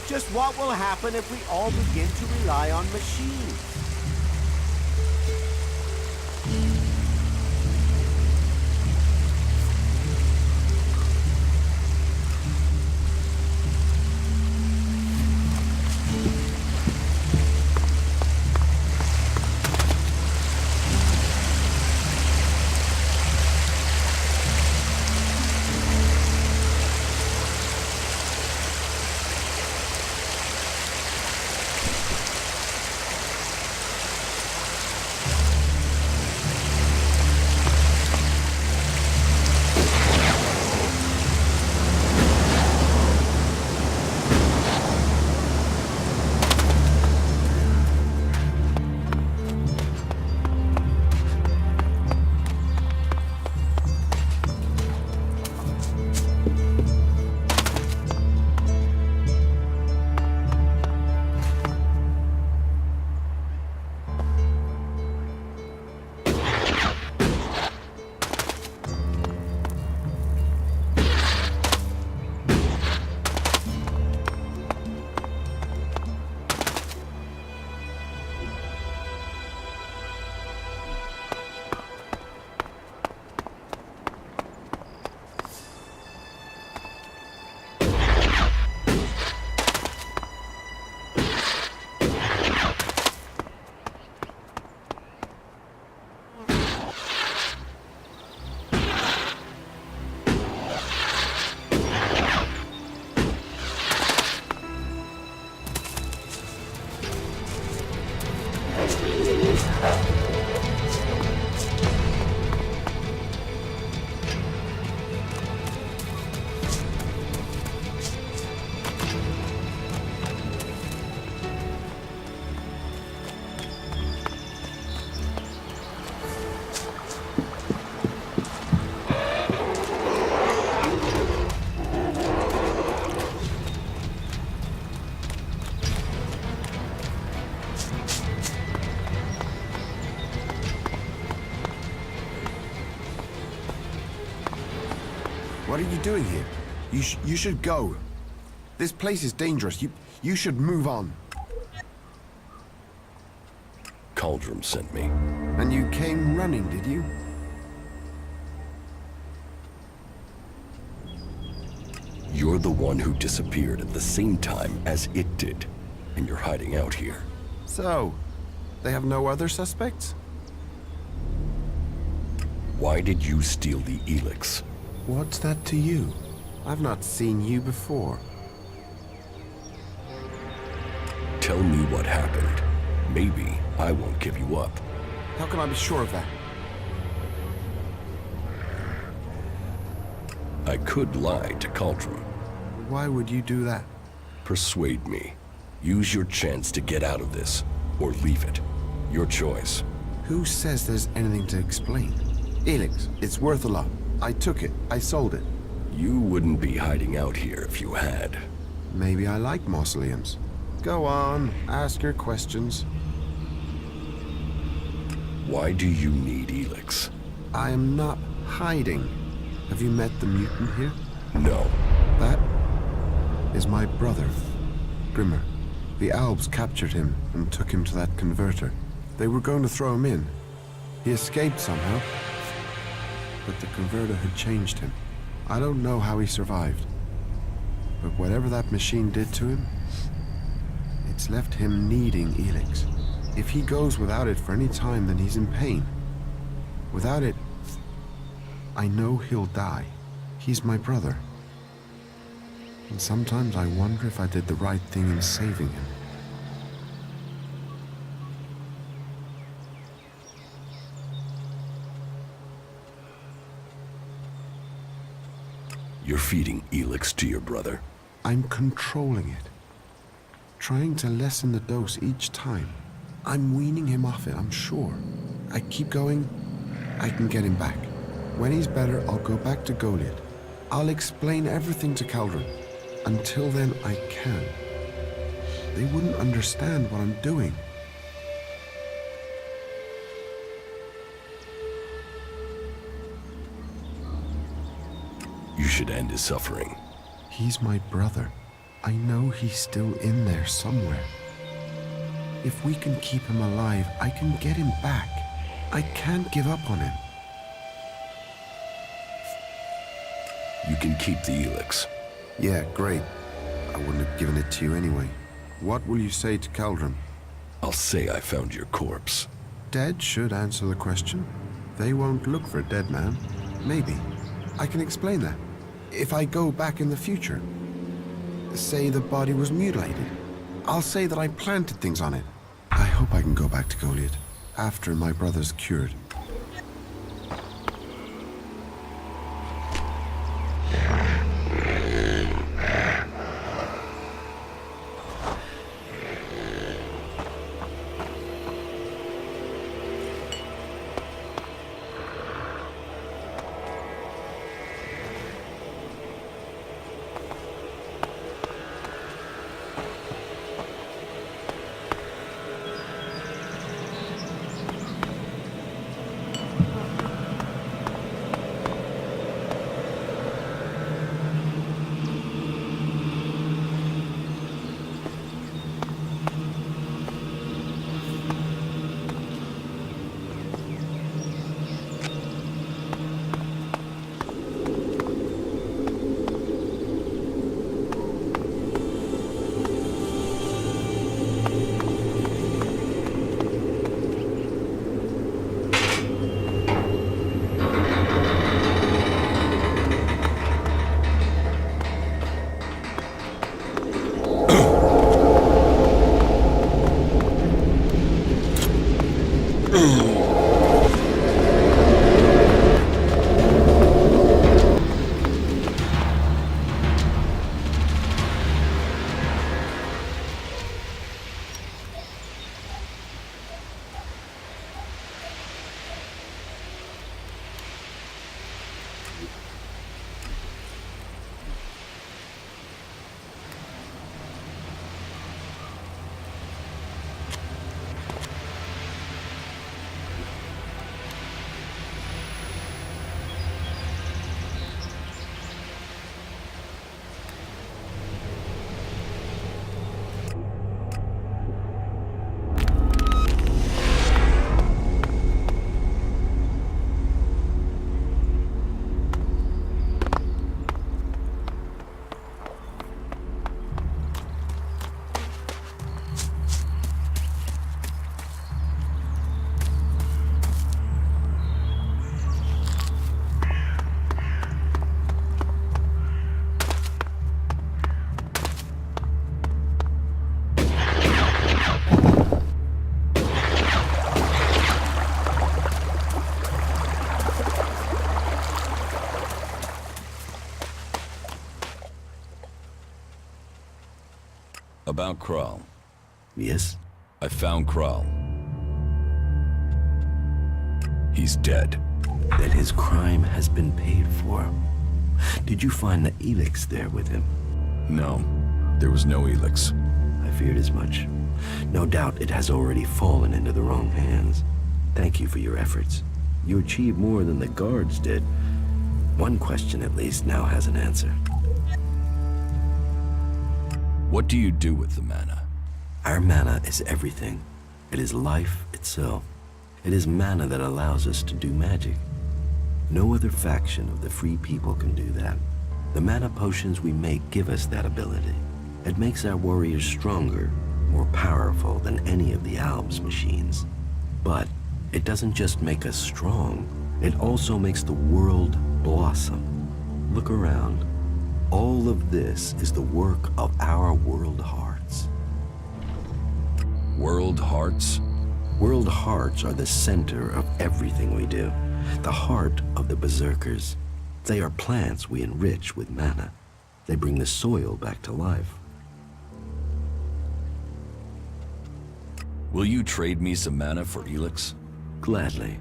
Speaker 15: Just what will happen if we all begin to rely on machines?
Speaker 16: What are you doing here? You should go. This place is dangerous. You should move on.
Speaker 4: Caldrum sent me.
Speaker 16: And you came running, did you?
Speaker 4: You're the one who disappeared at the same time as it did. And you're hiding out here.
Speaker 16: So, they have no other suspects?
Speaker 4: Why did you steal the Elex?
Speaker 16: What's that to you? I've not seen you before.
Speaker 4: Tell me what happened. Maybe I won't give you up.
Speaker 16: How can I be sure of that?
Speaker 4: I could lie to Cauldron.
Speaker 16: Why would you do that?
Speaker 4: Persuade me. Use your chance to get out of this, or leave it. Your choice.
Speaker 16: Who says there's anything to explain? Elex, it's worth a lot. I took it. I sold it.
Speaker 4: You wouldn't be hiding out here if you had.
Speaker 16: Maybe I like mausoleums. Go on, ask your questions.
Speaker 4: Why do you need Elex?
Speaker 16: I am not hiding. Have you met the mutant here?
Speaker 4: No.
Speaker 16: That is my brother, Grimmer. The Albs captured him and took him to that converter. They were going to throw him in. He escaped somehow, but the converter had changed him. I don't know how he survived, but whatever that machine did to him, it's left him needing Elex. If he goes without it for any time, then he's in pain. Without it, I know he'll die. He's my brother. And sometimes I wonder if I did the right thing in saving him.
Speaker 4: You're feeding Elex to your brother?
Speaker 16: I'm controlling it. Trying to lessen the dose each time. I'm weaning him off it, I'm sure. I keep going, I can get him back. When he's better, I'll go back to Goliath. I'll explain everything to Cauldron. Until then, I can. They wouldn't understand what I'm doing.
Speaker 4: You should end his suffering.
Speaker 16: He's my brother. I know he's still in there somewhere. If we can keep him alive, I can get him back. I can't give up on him.
Speaker 4: You can keep the Elex.
Speaker 16: Yeah, great. I wouldn't have given it to you anyway. What will you say to Cauldron?
Speaker 4: I'll say I found your corpse.
Speaker 16: Dead should answer the question. They won't look for a dead man. Maybe. I can explain that. If I go back in the future, say the body was mutilated, I'll say that I planted things on it. I hope I can go back to Goliath after my brother's cured.
Speaker 4: About Kral.
Speaker 12: Yes?
Speaker 4: I found Kral. He's dead.
Speaker 12: Then his crime has been paid for. Did you find the Elex there with him?
Speaker 4: No, there was no Elex.
Speaker 12: I feared as much. No doubt it has already fallen into the wrong hands. Thank you for your efforts. You achieved more than the guards did. One question at least now has an answer.
Speaker 4: What do you do with the mana?
Speaker 12: Our mana is everything. It is life itself. It is mana that allows us to do magic. No other faction of the free people can do that. The mana potions we make give us that ability. It makes our warriors stronger, more powerful than any of the Albs machines. But it doesn't just make us strong, it also makes the world blossom. Look around. All of this is the work of our World Hearts.
Speaker 4: World Hearts?
Speaker 12: World Hearts are the center of everything we do. The heart of the Berserkers. They are plants we enrich with mana. They bring the soil back to life.
Speaker 4: Will you trade me some mana for Elex?
Speaker 12: Gladly.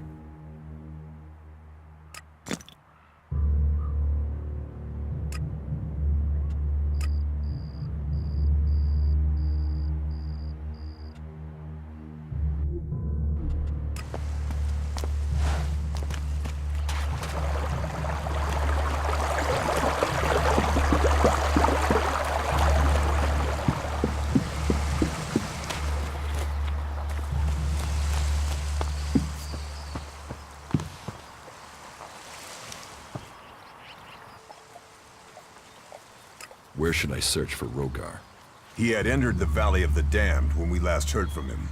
Speaker 4: Where should I search for Rogar?
Speaker 1: He had entered the Valley of the Damned when we last heard from him.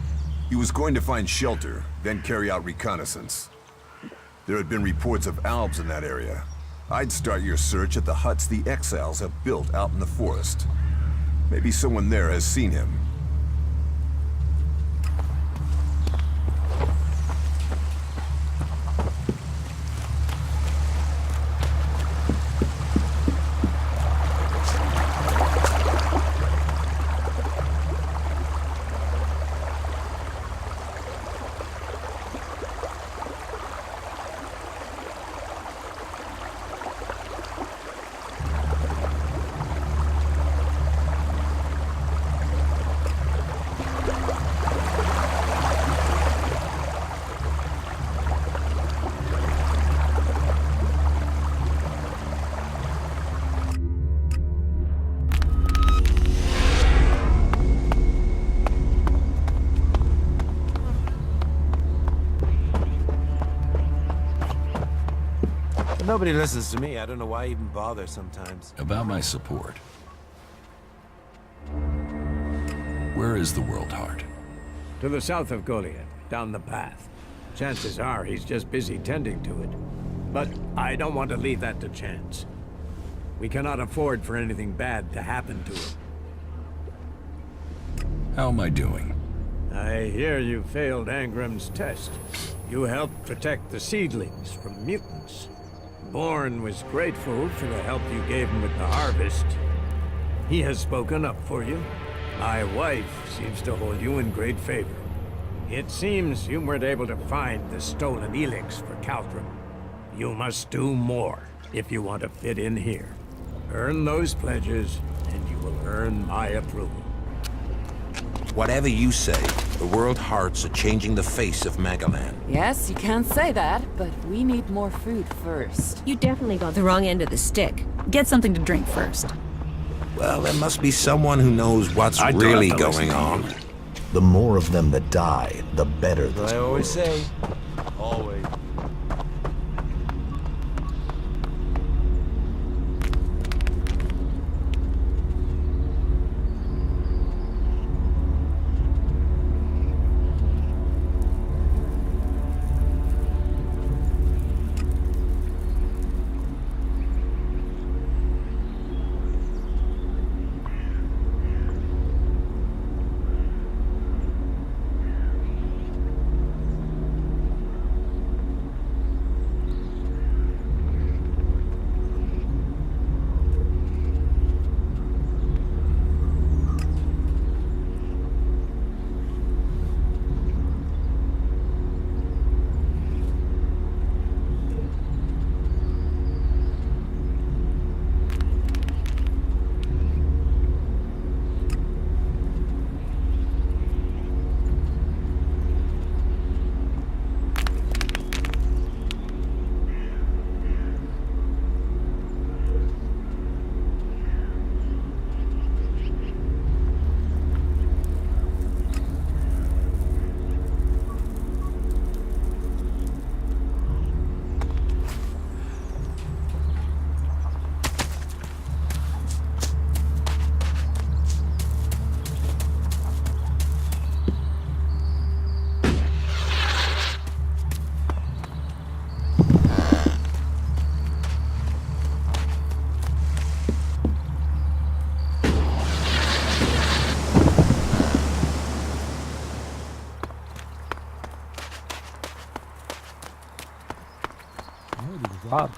Speaker 1: He was going to find shelter, then carry out reconnaissance. There had been reports of Albs in that area. I'd start your search at the huts the exiles have built out in the forest. Maybe someone there has seen him.
Speaker 15: Nobody listens to me. I don't know why I even bother sometimes.
Speaker 4: About my support. Where is the World Heart?
Speaker 7: To the south of Goliath, down the path. Chances are he's just busy tending to it. But I don't want to leave that to chance. We cannot afford for anything bad to happen to him.
Speaker 4: How am I doing?
Speaker 7: I hear you failed Angram's test. You helped protect the seedlings from mutants. Born was grateful for the help you gave him with the harvest. He has spoken up for you. My wife seems to hold you in great favor. It seems you weren't able to find the stolen Elex for Caltrum. You must do more if you want to fit in here. Earn those pledges, and you will earn my approval.
Speaker 15: Whatever you say, the World Hearts are changing the face of Magaland.
Speaker 3: Yes, you can say that, but we need more food first.
Speaker 17: You definitely got the wrong end of the stick.
Speaker 9: Get something to drink first.
Speaker 15: Well, there must be someone who knows what's really going on.
Speaker 18: The more of them that die, the better this
Speaker 15: I always
Speaker 18: world.
Speaker 15: say, always.
Speaker 19: Rob.